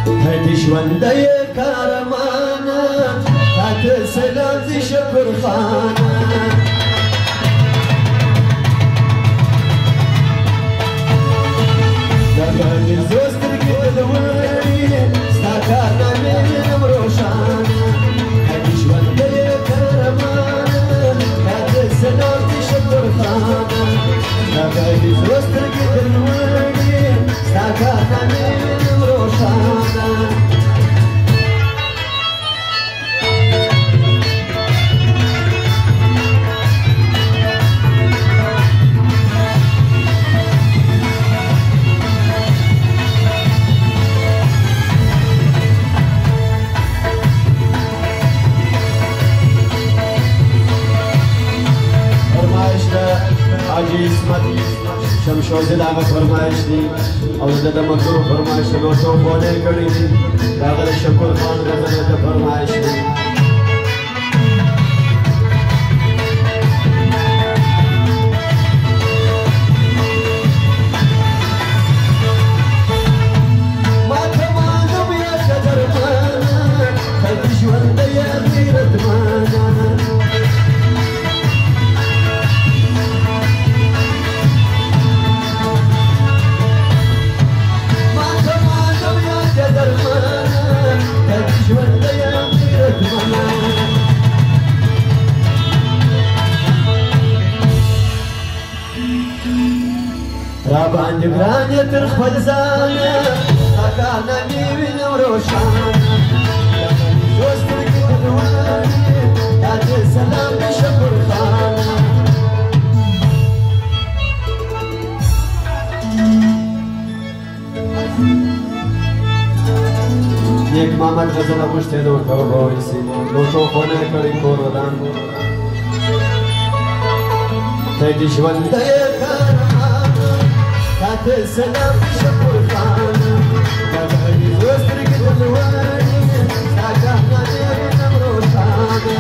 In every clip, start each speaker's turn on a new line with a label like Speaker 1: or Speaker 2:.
Speaker 1: هدي ژوندی کارمانه تاته سلام دي شکر خانه دغه زو سترګې ولوري ستا کارنامې وینم روښانه هدي ژوندی کارمانه تاته سلام دي شکر خانه دغه زو سترګې ولوري ستا کارنامې وینم روښانه حاجی اسمت شمشوزی داغه فرمایش دی او د مکرو فرمایش نو څو بونه کړی دی داغه شکر خان غزل د فرمایش دی باندې ګرانې تر خپل ځانه ستا کارنامې وینم روښانه زو سترګې ولوري تاته سلام دي شکر خانه نیک محمد غزله غوښتې نو ورته وبویسي نو ټوپونه یې کړی کور ودان ته دې ژوندی تاته سلام شکر خانه دغه زو سترګې ولوري ستا کارنامې وینم روښانه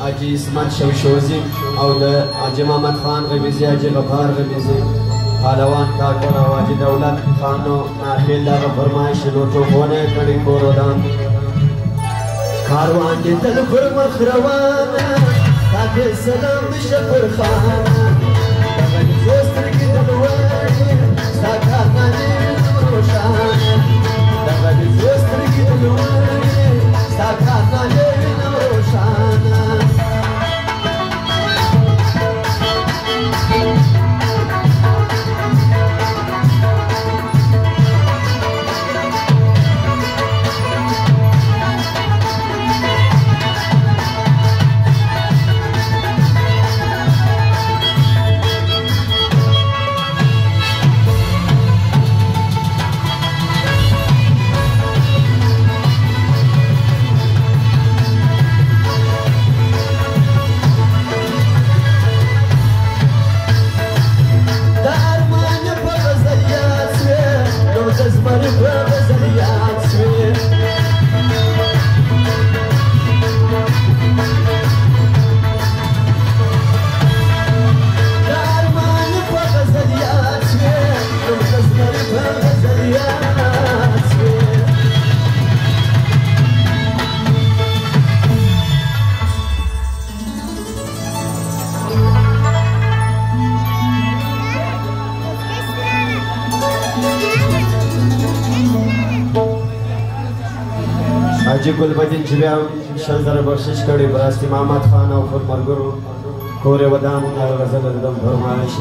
Speaker 1: حاجی اسمت شوشوزی او د حاجی محمد خان غمیزی حاجی غفار غمیزی پهلوان کاکر او حاجی دولت خانو ناخیل دغه فرمایش نو ټوپونه یې کړي کور ودان کاروان دې تل پر مخ روانه تاته سلام د شکر خانه دغه زو سترګې ولوري ستا کارنامې وینم روښانه دغه زو سترګې ولوري ستا کارنامې وینم روښانه حاجی ګلبدین چې بیا 100,000 بخشش کړی براستی محمد خان او پر مرګرو كوري ودان غزل الدم فرمايش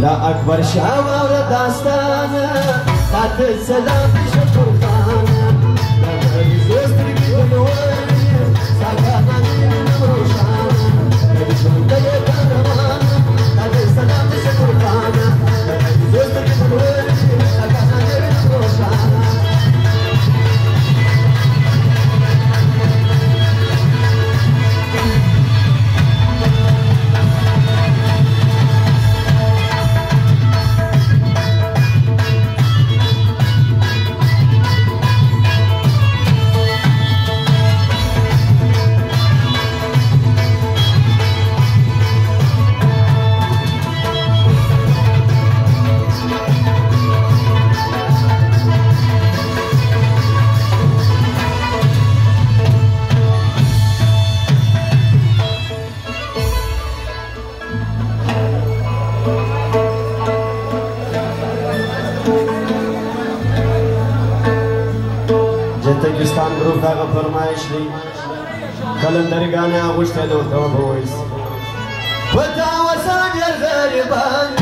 Speaker 1: لا أكبر شعوة ولا داستانة بعد السلام شكر خانة لا يزوز ترقي بالوين ساكانا من مروشانة يجون لي كرمانة بعد السلام شكر خانة لا يزوز ترقي بالوين ساكانا من مروشانة تاجستان گروپ داغه فرمایش دی کلندری گانه اغوشته دو تو بویس وتا وسان غریبان